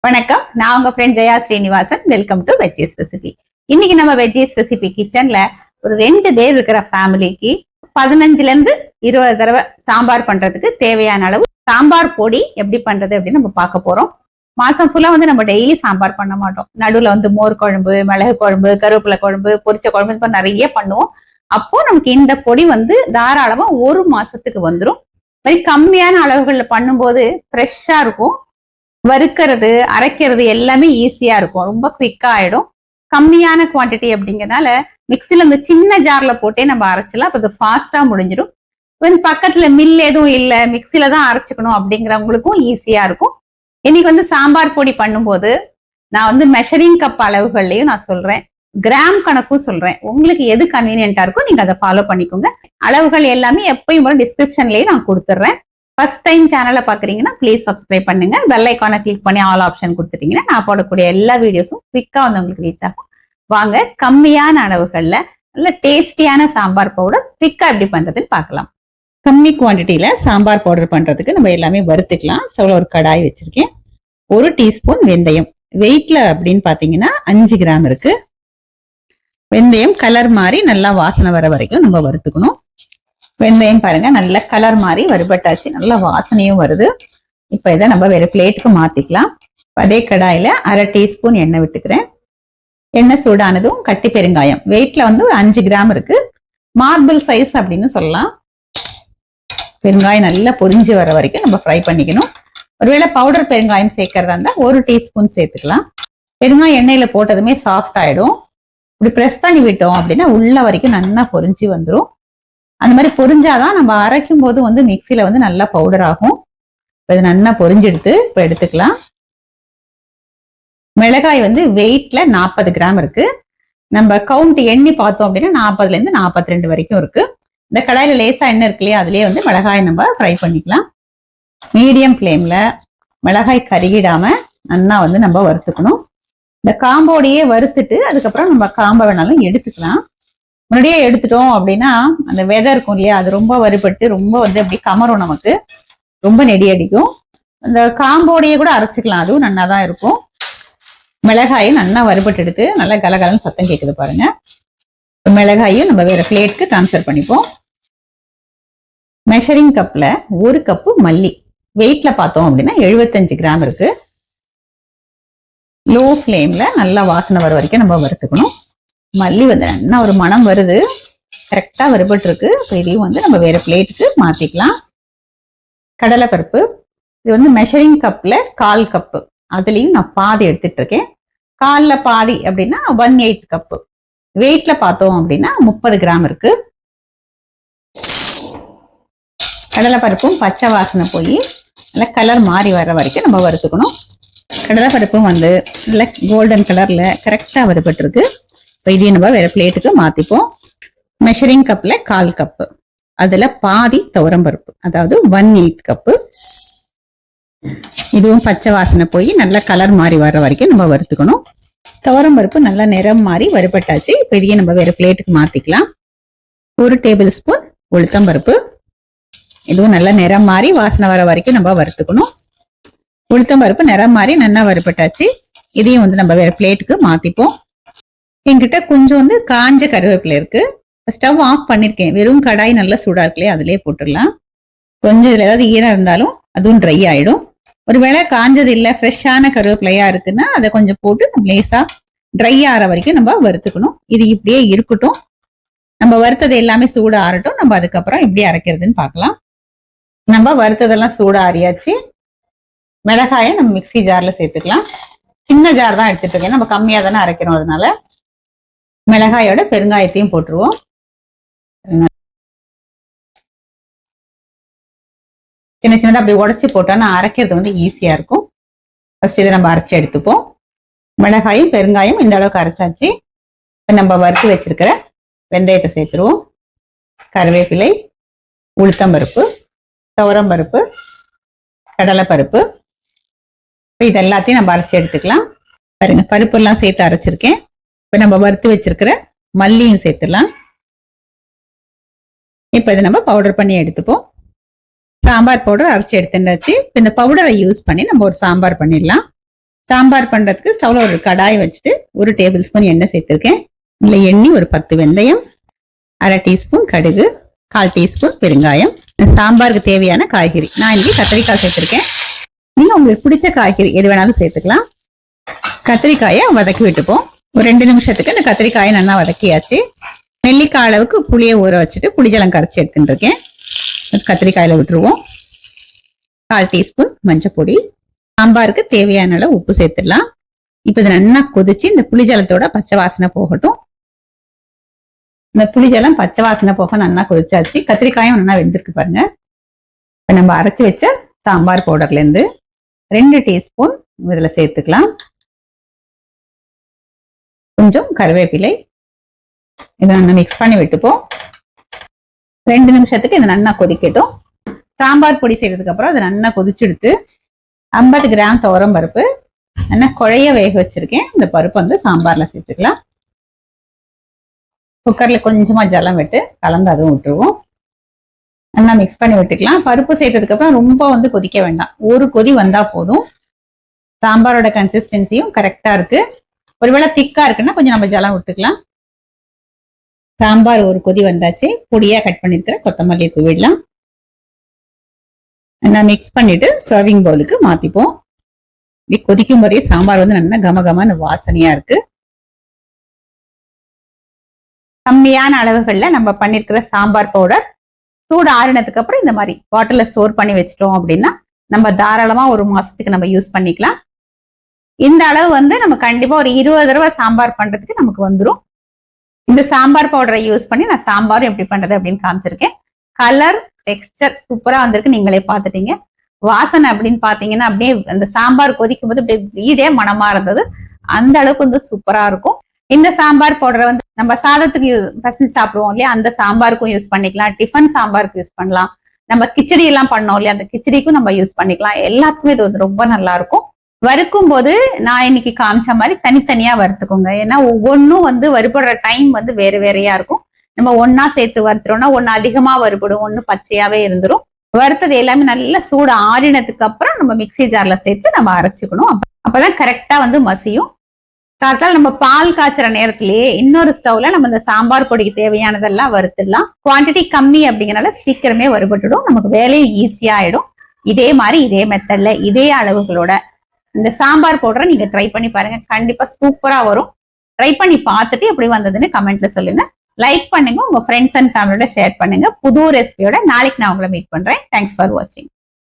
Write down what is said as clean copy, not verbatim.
வணக்கம், நான் உங்க friend Jaya Srinivasan. Welcome to veggies recipe. இன்னைக்கு நம்ம வெஜ்ஜீஸ் ரெசிபி கிச்சன்ல ஒரு 2 பேர் இருக்கிற ஃபேமிலிக்கு 15ல இருந்து 20 தடவை சாம்பார் பண்றதுக்கு தேவையான அளவு சாம்பார் பொடி எப்படி பண்றது அப்படின்னு நம்ம பார்க்க போறோம். மாசம் ஃபுல்லா நம்ம டெய்லி சாம்பார் பண்ண மாட்டோம். நடுவுல மோர் குழம்பு, மிளகு குழம்பு, கருவேப்பிலை குழம்பு, பொரிச்ச குழம்பு நிறைய பண்ணுவோம். அப்போ நமக்கு இந்த பொடி தாராளமா ஒரு மாசத்துக்கு வந்துடும். கம்மியான அளவுகள்ல பண்ணும்போது ஃப்ரெஷ்ஷா இருக்கும். வறுக்கிறது, அரைக்கிறது எல்லாமே ஈஸியா இருக்கும். ரொம்ப குவிக்கா ஆயிடும். கம்மியான குவான்டிட்டி அப்படிங்கறதுனால மிக்சில இந்த சின்ன ஜார்ல போட்டே நம்ம அரைச்சலாம். அப்ப அது ஃபாஸ்டா முடிஞ்சிடும். பக்கத்துல மில் எதுவும் இல்ல, மிக்சில தான் அரைச்சுக்கணும் அப்படிங்கிறவங்களுக்கும் ஈஸியா இருக்கும். இன்னைக்கு சாம்பார் பொடி பண்ணும்போது நான் மெஷரிங் கப் அளவுகள்லயும் நான் சொல்றேன், கிராம் கணக்கும் சொல்றேன். உங்களுக்கு எது கன்வீனியன்டா இருக்கோ நீங்க அதை ஃபாலோ பண்ணிக்கோங்க. அளவுகள் எல்லாமே எப்பயும் போல டிஸ்கிரிப்ஷன்லயே நான் கொடுத்துட்றேன். ஃபர்ஸ்ட் டைம் சேனலை பாக்குறீங்கன்னா ப்ளீஸ் சப்ஸ்கிரைப் பண்ணுங்க. பெல் ஐக்கானை கிளிக் பண்ணி ஆல் ஆப்ஷன் கொடுத்துட்டீங்கன்னா நான் போடக்கூடிய எல்லா வீடியோஸும் குவிக்கா உங்களுக்கு ரீச் ஆகும். வாங்க, கம்மியான அளவுகள்ல நல்ல டேஸ்டியான சாம்பார் பவுடர் குவிக்கா எப்படி பண்றதுன்னு பார்க்கலாம். கம்மி குவான்டிட்டியில சாம்பார் பவுடர் பண்றதுக்கு நம்ம எல்லாமே வறுத்துக்கலாம். ஸ்டவ்ல ஒரு கடாய் வச்சிருக்கேன். 1 டீஸ்பூன் வெந்தயம். வெயிட்ல அப்படின்னு பாத்தீங்கன்னா 5 கிராம் இருக்கு. வெந்தயம் கலர் மாதிரி நல்லா வாசனை வர வரைக்கும் நம்ம வறுத்துக்கணும். வெந்தயம் பாருங்க நல்ல கலர் மாதிரி வறுபட்டாச்சு, நல்ல வாசனையும் வருது. இப்ப இதை நம்ம வேற பிளேட்டுக்கு மாத்திக்கலாம். அதே கடாயில 1/2 டீஸ்பூன் எண்ணெய் விட்டுக்கிறேன். எண்ணெய் சூடானதும் கட்டி பெருங்காயம். வெயிட்ல ஒரு 5 கிராம் இருக்கு. மார்பிள் சைஸ் அப்படின்னு சொல்லலாம். பெருங்காயம் நல்லா பொரிஞ்சு வர வரைக்கும் நம்ம ஃப்ரை பண்ணிக்கணும். ஒருவேளை பவுடர் பெருங்காயம் சேர்க்கறதா இருந்தா 1 டீஸ்பூன் சேர்த்துக்கலாம். பெருங்காயம் எண்ணெயில போட்டதுமே சாஃப்ட் ஆயிடும். இப்படி பிரஸ் பண்ணி விட்டோம் அப்படின்னா உள்ள வரைக்கும் நல்லா பொரிஞ்சு வந்துடும். அந்த மாதிரி பொரிஞ்சாதான் நம்ம அரைக்கும் போது மிக்சியில நல்லா பவுடர் ஆகும். இது நல்லா பொரிஞ்செடுத்து இப்ப எடுத்துக்கலாம். மிளகாய் வெயிட்ல 40 கிராம் இருக்கு. நம்ம கவுண்ட் எண்ணி பார்த்தோம் அப்படின்னா 40ல இருந்து 42 வரைக்கும் இருக்கு. இந்த கடாயில லேசா எண்ணெய் இருக்கு இல்லையா, அதுலயே மிளகாய் நம்ம ஃப்ரை பண்ணிக்கலாம். மீடியம் ஃப்ளேம்ல மிளகாய் கருகிடாம நல்லா நம்ம வறுத்துக்கணும். இந்த காம்போடையே வறுத்துட்டு அதுக்கப்புறம் நம்ம காம்பை வேணாலும் எடுத்துக்கலாம். முன்னாடியே எடுத்துட்டோம் அப்படின்னா அந்த விதை இருக்கும் இல்லையா, அது ரொம்ப வறுபட்டு ரொம்ப அப்படி கமரும், நமக்கு ரொம்ப நெடி அடிக்கும். அந்த காம்போடையே கூட அரைச்சிக்கலாம், அதுவும் நல்லா தான் இருக்கும். மிளகாயும் நல்லா வறுபட்டு எடுத்து நல்லா கலகலன்னு சத்தம் கேட்குது பாருங்க. மிளகாயும் நம்ம வேற பிளேட்க்கு டிரான்ஸ்ஃபர் பண்ணிப்போம். மெஷரிங் கப்ல 1 கப்பு மல்லி. வெயிட்ல பார்த்தோம் அப்படின்னா 75 கிராம் இருக்கு. லோ ஃப்ளேம்ல நல்லா வாசனை வர வரைக்கும் நம்ம வறுத்துக்கணும். மல்லி நல்லா ஒரு மனம் வருது, கரெக்டா வறுபட்டு இருக்கு. இதையும் நம்ம வேற பிளேட்டுக்கு மாத்திக்கலாம். கடலைப்பருப்பு இது மெஷரிங் கப்ல 1/4 கப்பு. அதுலயும் நான் பாதி எடுத்துட்டு இருக்கேன். 1/4ல பாதி அப்படின்னா 1/8 கப்பு. வெயிட்ல பார்த்தோம் அப்படின்னா 30 கிராம் இருக்கு. கடலைப்பருப்பும் பச்சை வாசனை போய் நல்லா கலர் மாறி வர வரைக்கும் நம்ம வறுத்துக்கணும். கடலைப்பருப்பும் நல்ல கோல்டன் கலர்ல கரெக்டா வறுபட்டு இருக்கு. இதையும் நம்ம வேற பிளேட்டுக்கு மாத்திப்போம். மெஷரிங் கப்ல 1/4 கப்பு. அதுல பாதி துவரம்பருப்பு, அதாவது 1/8 கப்பு. இதுவும் பச்சை வாசனை போய் நல்ல கலர் மாறி வர்ற வரைக்கும் நம்ம வறுத்துக்கணும். துவரம்பருப்பு நல்லா நிறம் மாறி வறுபட்டாச்சு. இப்போ இதையும் நம்ம வேற பிளேட்டுக்கு மாத்திக்கலாம். 1 டேபிள் ஸ்பூன் உளுத்தம்பருப்பு. இதுவும் நல்ல நிறம் மாறி வாசனை வர வரைக்கும் நம்ம வறுத்துக்கணும். உளுத்தம்பருப்பு நிறம் மாறி நல்லா வறுபட்டாச்சு. இதையும் நம்ம வேற பிளேட்டுக்கு மாத்திப்போம். என்கிட்ட கொஞ்சம் காஞ்ச கருவேப்பிலை இருக்கு. ஸ்டவ் ஆஃப் பண்ணிருக்கேன். வெறும் கடாய் நல்லா சூடா இருக்குல்லையே, அதுலயே போட்டுடலாம். கொஞ்சம் இதுல ஏதாவது ஈரம் இருந்தாலும் அதுவும் ட்ரை ஆயிடும். ஒருவேளை காஞ்சது இல்ல ஃப்ரெஷ்ஷான கருவேப்பிலையா இருக்குன்னா அதை கொஞ்சம் போட்டு லேசா ட்ரை ஆற வரைக்கும் நம்ம வறுத்துக்கணும். இது இப்படியே இருக்கட்டும். நம்ம வறுத்தது எல்லாமே சூடு ஆறட்டும். நம்ம அதுக்கப்புறம் எப்படி அரைக்கிறதுன்னு பார்க்கலாம். நம்ம வறுத்ததெல்லாம் சூடு ஆறியாச்சு. மிளகாயை நம்ம மிக்சி ஜார்ல சேர்த்துக்கலாம். சின்ன ஜார் தான் எடுத்துட்டு இருக்கேன், நம்ம கம்மியா தானே அரைக்கிறோம். அதனால மிளகாயோட பெருங்காயத்தையும் போட்டுருவோம். சின்ன சின்னதா அப்படி உடைச்சு போட்டோம்னா அரைக்கிறது ஈஸியா இருக்கும். ஃபர்ஸ்ட் இதை நம்ம அரைச்சி எடுத்துப்போம். மிளகாயும் பெருங்காயம் இந்த அளவுக்கு அரைச்சாச்சு. நம்ம வறுத்து வச்சிருக்கிற வெந்தயத்தை சேர்த்துருவோம். கருவேப்பிலை, உளுத்தம்பருப்பு, துவரம்பருப்பு, கடலைப்பருப்பு, இது எல்லாத்தையும் நம்ம அரைச்சி எடுத்துக்கலாம். பாருங்க, பருப்பு எல்லாம் சேர்த்து அரைச்சிருக்கேன். இப்ப நம்ம வறுத்து வச்சிருக்கிற மல்லியும் சேர்த்துலாம். இப்ப இதை நம்ம பவுடர் பண்ணி எடுத்துப்போம். சாம்பார் பவுடர் அரைச்சி எடுத்துட்டாச்சு. இந்த பவுடரை யூஸ் பண்ணி நம்ம ஒரு சாம்பார் பண்ணிடலாம். சாம்பார் பண்றதுக்கு ஸ்டவ்ல ஒரு கடாய் வச்சுட்டு 1 டேபிள் ஸ்பூன் எண்ணெய் சேர்த்திருக்கேன். இதுல எண்ணெய் ஒரு 10 வெந்தயம், 1/2 டீஸ்பூன் கடுகு, 1/4 டீஸ்பூன் பெருங்காயம். சாம்பாருக்கு தேவையான காய்கறி நான் இன்னைக்கு கத்திரிக்காய் சேர்த்திருக்கேன். நீங்க உங்களுக்கு பிடிச்ச காய்கறி எது வேணாலும் சேர்த்துக்கலாம். கத்திரிக்காயை வதக்கி விட்டுப்போம். ஒரு 2 நிமிஷத்துக்கு இந்த கத்திரிக்காயை நல்லா வதக்கியாச்சு. நெல்லிக்காய் அளவுக்கு புளியை ஊற வச்சுட்டு புளிஜலம் கரைச்சி எடுத்துட்டு இருக்கேன். கத்திரிக்காயில விட்டுருவோம். 1/4 டீஸ்பூன் மஞ்சள் பொடி, சாம்பாருக்கு தேவையான அளவு உப்பு சேர்த்துடலாம். இப்ப இது நல்லா கொதிச்சு இந்த புளிஜலத்தோட பச்சை வாசனை போகட்டும். இந்த புளிஜலம் பச்சை வாசனை போக நல்லா கொதிச்சாச்சு. கத்திரிக்காயும் நல்லா வெந்திருக்கு பாருங்க. இப்ப நம்ம அரைச்சி வச்ச சாம்பார் பவுடர்ல இருந்து 2 டீஸ்பூன் இதுல சேர்த்துக்கலாம். கொஞ்சம் கருவேப்பிலை, இதை நல்லா மிக்ஸ் பண்ணி விட்டுப்போம். 2 நிமிஷத்துக்கு இது நல்லா கொதிக்கட்டும். சாம்பார் பொடி செய்யறதுக்கு அப்புறம் அது நல்லா கொதிச்சுடுத்து 50 கிராம் துவரம் பருப்பு நல்லா குழைய வேக வச்சிருக்கேன். இந்த பருப்பு வந்து சாம்பார்ல சேர்த்துக்கலாம். குக்கர்ல கொஞ்சமா ஜலம் விட்டு கலந்து அதுவும் விட்டுருவோம். நல்லா மிக்ஸ் பண்ணி விட்டுக்கலாம். பருப்பு சேர்த்ததுக்கு அப்புறம் ரொம்ப வந்து கொதிக்க வேண்டாம், ஒரு கொதி வந்தா போதும். சாம்பாரோட கன்சிஸ்டன்சியும் கரெக்டா இருக்கு. ஒருவேளை திக்கா இருக்குன்னா கொஞ்சம் நம்ம ஜலம் விட்டுக்கலாம். சாம்பார் ஒரு கொதி வந்தாச்சு. பொடியா கட் பண்ணிருக்கிற கொத்தமல்லி தூவிடலாம். நான் மிக்ஸ் பண்ணிட்டு சர்விங் பவுலுக்கு மாத்திப்போம். கொதிக்கும் போதே சாம்பார் வந்து நல்லா கமகமான வாசனையா இருக்கு. கம்மியான அளவுகள்ல நம்ம பண்ணிருக்கிற சாம்பார் பவுடர் சூடு ஆறினதுக்கு அப்புறம் இந்த மாதிரி பாட்டில ஸ்டோர் பண்ணி வச்சிட்டோம் அப்படின்னா நம்ம தாராளமா 1 மாசத்துக்கு நம்ம யூஸ் பண்ணிக்கலாம். இந்த அளவு வந்து நம்ம கண்டிப்பா ஒரு 20 தடவை சாம்பார் பண்றதுக்கு நமக்கு வந்துடும். இந்த சாம்பார் பவுடரை யூஸ் பண்ணி நான் சாம்பார் எப்படி பண்றது அப்படின்னு காமிச்சிருக்கேன். கலர் டெக்ஸ்டர் சூப்பரா வந்திருக்கு, நீங்களே பாத்துட்டீங்க. வாசனை அப்படின்னு பாத்தீங்கன்னா அப்படியே அந்த சாம்பார் கொதிக்கும் போது அப்படியே வீடே மனமா இருந்தது. அந்த அளவுக்கு வந்து சூப்பரா இருக்கும். இந்த சாம்பார் பவுடரை வந்து நம்ம சாதத்துக்கு பசங்க சாப்பிடுவோம் இல்லையா, அந்த சாம்பாருக்கும் யூஸ் பண்ணிக்கலாம். டிஃபன் சாம்பாருக்கு யூஸ் பண்ணலாம். நம்ம கிச்சடி எல்லாம் பண்ணோம் இல்லையா, அந்த கிச்சடிக்கும் நம்ம யூஸ் பண்ணிக்கலாம். எல்லாத்துக்குமே இது வந்து ரொம்ப நல்லா இருக்கும். வறுக்கும் போது நான் இன்னைக்கு காமிச்ச மாதிரி தனித்தனியா வறுத்துக்கோங்க. ஏன்னா ஒவ்வொன்றும் வந்து வறுபடுற டைம் வந்து வேற வேறையா இருக்கும். நம்ம ஒன்னா சேர்த்து வறுத்துறோம்னா ஒன்னு அதிகமா வறுபடும், ஒன்னு பச்சையாவே இருந்துரும். வறுத்தது எல்லாமே நல்லா சூடு ஆறினதுக்கு அப்புறம் நம்ம மிக்சி ஜார்ல சேர்த்து நம்ம அரைச்சுக்கணும். அப்பதான் கரெக்டா வந்து மசியும். காத்தால நம்ம பால் காய்ச்சற நேரத்திலேயே இன்னொரு ஸ்டவ்ல நம்ம இந்த சாம்பார் பொடிக்கு தேவையானதெல்லாம் வறுத்துடலாம். குவான்டிட்டி கம்மி அப்படிங்கறனால சீக்கிரமே வறுபட்டுடும், நமக்கு வேலையும் ஈஸியா ஆயிடும். இதே மாதிரி இதே மெத்தட்ல இதே அளவுகளோட இந்த சாம்பார் பவுடரை நீங்க ட்ரை பண்ணி பாருங்க. கண்டிப்பா சூப்பரா வரும். ட்ரை பண்ணி பார்த்துட்டு எப்படி வந்ததுன்னு கமெண்ட்ல சொல்லுங்க. லைக் பண்ணுங்க, உங்க ஃப்ரெண்ட்ஸ் அண்ட் ஃபேமிலியோட ஷேர் பண்ணுங்க. புது ரெசிபியோட நாளைக்கு நான் உங்களை மீட் பண்றேன். தேங்க்ஸ் ஃபார் வாட்சிங்.